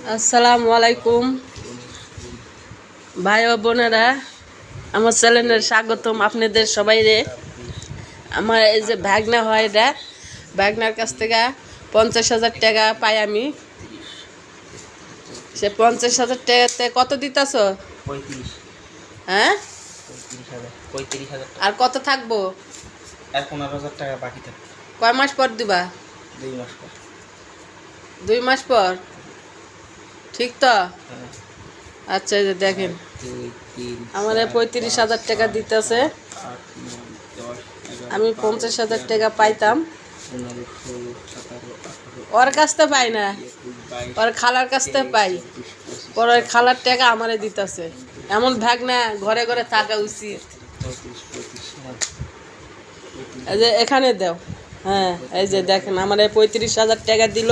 আসসালামু আলাইকুম ভাই ও বোনেরা, আমার চ্যানেলে স্বাগতম আপনাদের সবাই রে। আমার এই যে ভাগনা হয়, এটা ভাগনার কাছ থেকে 50,000 টাকা পাই আমি। সে 50,000 টাকাতে কত দিতেছ? 35। হ্যাঁ, 35,000। আর কত থাকবো? আর 15,000 টাকা বাকি থাকবে। কয় মাস পর দিবা? 2 মাস পর। 2 মাস পর, ঠিক তো? হ্যাঁ। আচ্ছা, এই যে দেখেন 2, 3, আমার 35,000 টাকা দিতেছে। 8, 9, 10, 11, আমি 50,000 টাকা পাইতাম, 15, 16, 17, 18, ওর কাছ থেকে পাই না, 21, 22, ওর খালার কাছ থেকে পাই। 24, 25, পর ওই খালার টাকা আমারে দিতেছে। এমন ভাগ না, ঘরে ঘরে থাকা উচিত। 34, এই যে এখানে দাও। হ্যাঁ, এই যে দেখেন আমার 35,000 টাকা দিল।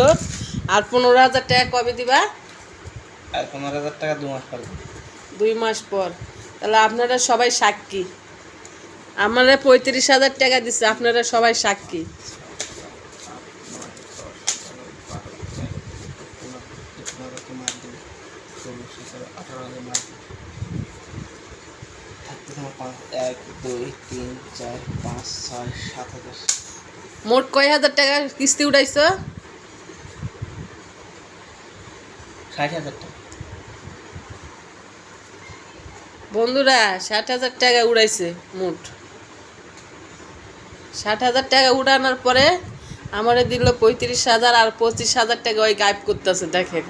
আর 15,000 টাকা কবে দিবা? আর 15,000 টাকা 2 মাস পর। 2 মাস পর। তাহলে আপনারা সবাই সাক্ষী, আমারে 35,000 টাকা দিচ্ছে, আপনারা সবাই সাক্ষী। 1, 2, 3, 4, 5, 6, 7,000। মোট কয় হাজার টাকা কিস্তি উঠাইছো? 60,000 টাকা। বন্ধুরা, 60,000 টাকা উড়াইছে মোট। 60,000 টাকা উঠানোর পরে আমারে দিল 35,000, আর 25,000 টাকা ওই গায়েব করতেছে। দেখেন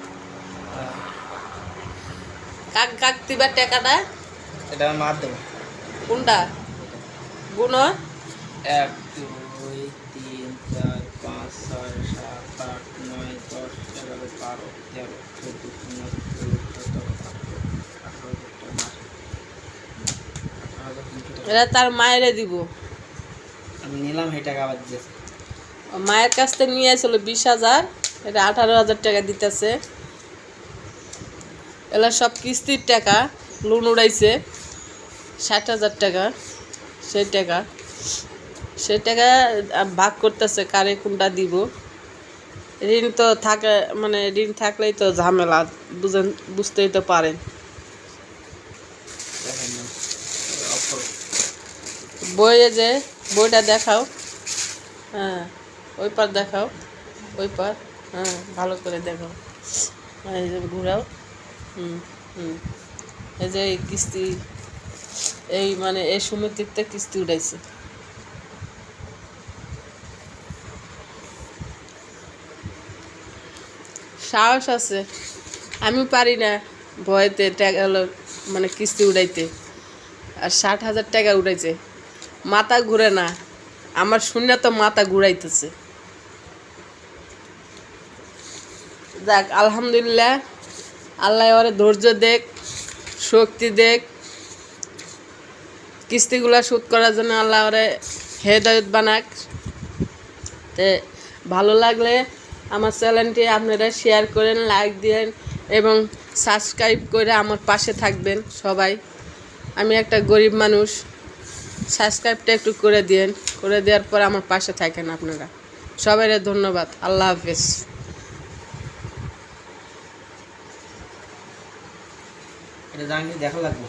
কাক কাক দিবা টাকাটা। এটা মার দেবো। কোনটা গুণ? 1, 2, 3, 4, 5, 6, 7, 8, 9, 10, 11, 12, 13, 14, 15, 16, 17, 18,000 টাকা। এরা তার মায়েরে দিব। আমি নিলাম এই টাকা আবার দিয়েছে। মায়ের কাছ থেকে নিয়ে আসলো 20,000, এটা 18,000 টাকা দিতেছে। এলা সব কিস্তির টাকা, লোন উড়াইছে 60,000 টাকা। সেই টাকা ভাগ করতেছে কারে কোনটা দিব। ঋণ তো থাকে, মানে ঋণ থাকলেই তো ঝামেলা, বুঝতেই তো পারেন। বইয়ে যে বইটা দেখাও। হ্যাঁ, ওই পার দেখাও, ওই পার। হ্যাঁ, ভালো করে দেখাও। এই যে ঘুরাও। হুম হুম এই যে এই কিস্তি, এই মানে এই সমিতিতে কিস্তি উঠাইছে। সাহস আছে, আমি পারি না ভয়েতে টাকা হলো মানে কিস্তি উঠাইতে। আর 60,000 টাকা উঠাইছে, মাথা ঘুরে না আমার, শূন্য তো মাথা ঘুরাইতেছে। যাক, আলহামদুলিল্লাহ, আল্লাহ ওরে ধৈর্য দেখ, শক্তি দেখ, কিস্তিগুলা শোধ করার জন্য আল্লাহ ওরে হেদায়েত বানাক। তে ভালো লাগলে আমার চ্যানেলটি আপনারা শেয়ার করেন, লাইক দিন এবং সাবস্ক্রাইব করে আমার পাশে থাকবেন সবাই। আমি একটা গরিব মানুষ, সাবস্ক্রাইবটা একটু করে দিন, করে দেওয়ার পর আমার পাশে থাকেন আপনারা। সবাইরে ধন্যবাদ। আল্লাহ হাফেজ। এটা জানি দেখা লাগবে।